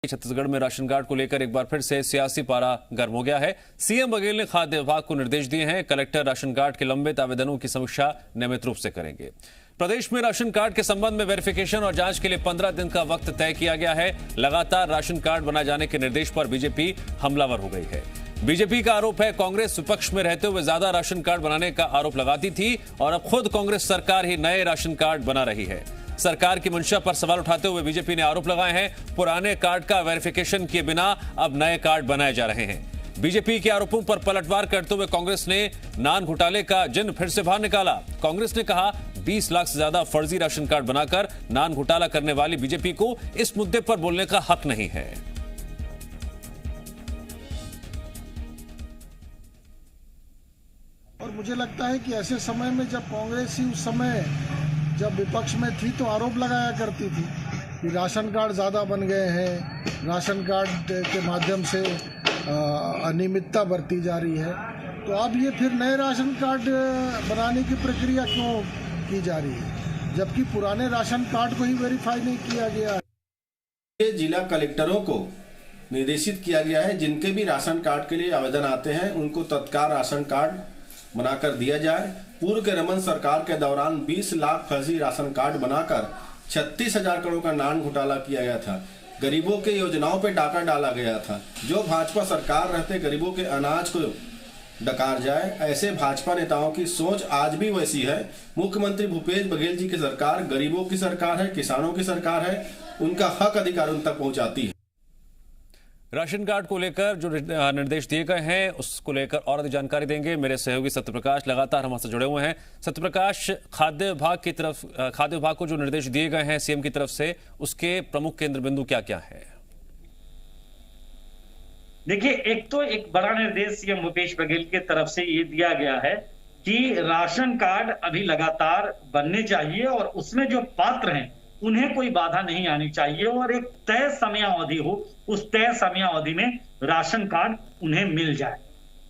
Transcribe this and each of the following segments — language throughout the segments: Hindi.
छत्तीसगढ़ में राशन कार्ड को लेकर एक बार फिर से सियासी पारा गर्म हो गया है। सीएम बघेल ने खाद्य विभाग को निर्देश दिए हैं। कलेक्टर राशन कार्ड के लंबित आवेदनों की समीक्षा नियमित रूप से करेंगे। प्रदेश में राशन कार्ड के संबंध में वेरिफिकेशन और जांच के लिए 15 दिन का वक्त तय किया गया है। लगातार राशन कार्ड बनाए जाने के निर्देश पर बीजेपी हमलावर हो गई है। बीजेपी का आरोप है कांग्रेस विपक्ष में रहते हुए ज्यादा राशन कार्ड बनाने का आरोप लगाती थी और अब खुद कांग्रेस सरकार ही नए राशन कार्ड बना रही है। सरकार की मंशा पर सवाल उठाते हुए बीजेपी ने आरोप लगाए हैं पुराने कार्ड का वेरिफिकेशन किए बिना अब नए कार्ड बनाए जा रहे हैं। बीजेपी के आरोपों पर पलटवार करते हुए कांग्रेस ने नान घोटाले का जिन फिर से बाहर निकाला। कांग्रेस ने कहा 20 लाख से ज्यादा फर्जी राशन कार्ड बनाकर नान घोटाला करने वाली बीजेपी को इस मुद्दे पर बोलने का हक नहीं है। और मुझे लगता है कि ऐसे समय में जब कांग्रेस ही उस समय जब विपक्ष में थी तो आरोप लगाया करती थी कि राशन कार्ड ज़्यादा बन गए हैं, राशन कार्ड के माध्यम से अनियमितता बरती जा रही है, तो अब ये फिर नए राशन कार्ड बनाने की प्रक्रिया क्यों की जा रही है, जबकि पुराने राशन कार्ड को ही वेरीफाई नहीं किया गया है। जिला कलेक्टरों को निर्देशित किया गया है जिनके भी राशन कार्ड के लिए आवेदन आते हैं उनको तत्काल राशन कार्ड बनाकर दिया जाए। पूर्व के रमन सरकार के दौरान 20 लाख फर्जी राशन कार्ड बनाकर 36,000 करोड़ का नान घोटाला किया गया था। गरीबों के योजनाओं पे डाका डाला गया था। जो भाजपा सरकार रहते गरीबों के अनाज को डकार जाए, ऐसे भाजपा नेताओं की सोच आज भी वैसी है। मुख्यमंत्री भूपेश बघेल जी की सरकार गरीबों की सरकार है, किसानों की सरकार है, उनका हक अधिकार उन तक पहुंचाती है। राशन कार्ड को लेकर जो निर्देश दिए गए हैं उसको लेकर और अधिक जानकारी देंगे मेरे सहयोगी सत्यप्रकाश, लगातार हमारे जुड़े हुए हैं। सत्यप्रकाश, खाद्य विभाग को जो निर्देश दिए गए हैं सीएम की तरफ से, उसके प्रमुख केंद्र बिंदु क्या क्या है? देखिए, एक बड़ा निर्देश सीएम भूपेश बघेल की तरफ से ये दिया गया है कि राशन कार्ड अभी लगातार बनने चाहिए और उसमें जो पात्र हैं उन्हें कोई बाधा नहीं आनी चाहिए और एक तय समयावधि हो, उस तय समयावधि में राशन कार्ड उन्हें मिल जाए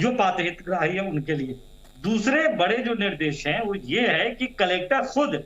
जो पात्र हितग्राही है उनके लिए। दूसरे बड़े जो निर्देश हैं वो ये है कि कलेक्टर खुद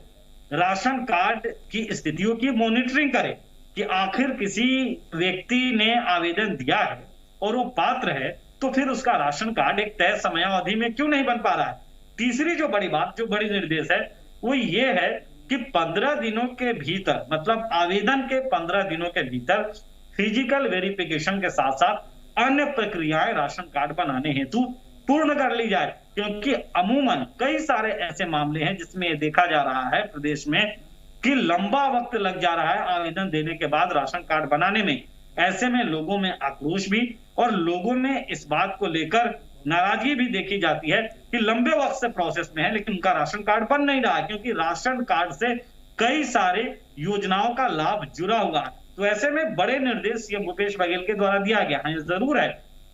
राशन कार्ड की स्थितियों की मॉनिटरिंग करे कि आखिर किसी व्यक्ति ने आवेदन दिया है और वो पात्र है तो फिर उसका राशन कार्ड एक तय समयावधि में क्यों नहीं बन पा रहा है। तीसरी जो बड़ी बात, जो बड़ी निर्देश है वो ये है कि 15 दिनों के भीतर, मतलब आवेदन के 15 दिनों के भीतर फिजिकल वेरिफिकेशन के साथ साथ अन्य प्रक्रियाएं राशन कार्ड बनाने हेतु पूर्ण कर ली जाए, क्योंकि अमूमन कई सारे ऐसे मामले हैं जिसमें यह देखा जा रहा है प्रदेश में कि लंबा वक्त लग जा रहा है आवेदन देने के बाद राशन कार्ड बनाने में। ऐसे में लोगों में आक्रोश भी और लोगों में इस बात को लेकर नाराजगी भी देखी जाती है कि लंबे वक्त से प्रोसेस में है लेकिन उनका राशन कार्ड बन नहीं रहा है, क्योंकि राशन कार्ड से कई सारे योजनाओं का लाभ जुड़ा हुआ है। तो ऐसे में बड़े निर्देश सीएम भूपेश बघेल के द्वारा दिया गया है। जरूर है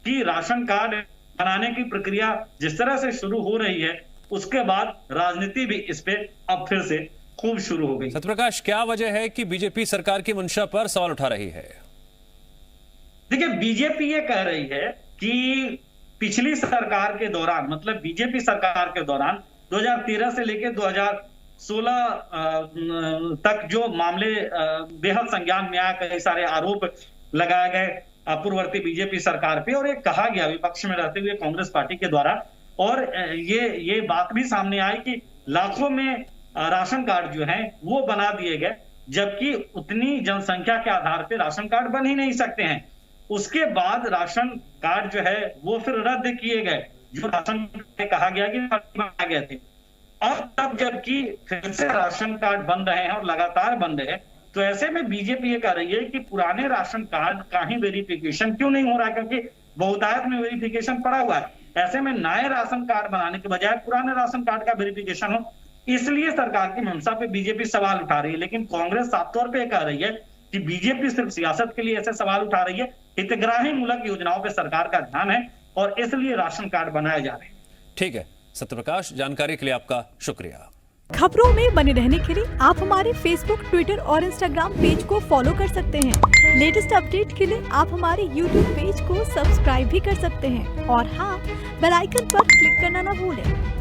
कि राशन कार्ड बनाने की प्रक्रिया जिस तरह से शुरू हो रही है उसके बाद राजनीति भी इस पे अब फिर से खूब शुरू हो गई। सत्यप्रकाश, क्या वजह है कि बीजेपी सरकार की मंशा पर सवाल उठा रही है? देखिए, बीजेपी ये कह रही है कि पिछली सरकार के दौरान, मतलब बीजेपी सरकार के दौरान 2013 से लेकर 2016 तक जो मामले बेहद संज्ञान में आया, कई सारे आरोप लगाए गए पूर्ववर्ती बीजेपी सरकार पे और ये कहा गया विपक्ष में रहते हुए कांग्रेस पार्टी के द्वारा, और ये बात भी सामने आई कि लाखों में राशन कार्ड जो है वो बना दिए गए, जबकि उतनी जनसंख्या के आधार पर राशन कार्ड बन ही नहीं सकते हैं। उसके बाद राशन कार्ड जो है वो फिर रद्द किए गए, जो राशन कार्ड कहा गया कि बना गए थे। और तब जबकि फिर से राशन कार्ड बन रहे हैं और लगातार बन रहे हैं, तो ऐसे में बीजेपी ये कह रही है कि पुराने राशन कार्ड का ही वेरिफिकेशन क्यों नहीं हो रहा है, क्योंकि बहुतायत में वेरिफिकेशन पड़ा हुआ है। ऐसे में नए राशन कार्ड बनाने के बजाय पुराने राशन कार्ड का वेरिफिकेशन हो, इसलिए सरकार की मंशा पे बीजेपी सवाल उठा रही है। लेकिन कांग्रेस साफ तौर पर कह रही है कि बीजेपी सिर्फ सियासत के लिए ऐसे सवाल उठा रही है, हितग्राही मूलक योजनाओं पे सरकार का ध्यान है और इसलिए राशन कार्ड बनाए जा रहे हैं। ठीक है सत्यप्रकाश, जानकारी के लिए आपका शुक्रिया। खबरों में बने रहने के लिए आप हमारे फेसबुक, ट्विटर और इंस्टाग्राम पेज को फॉलो कर सकते हैं। लेटेस्ट अपडेट के लिए आप हमारे यूट्यूब पेज को सब्सक्राइब भी कर सकते हैं और हाँ, बेल आइकन पर क्लिक करना ना भूलें।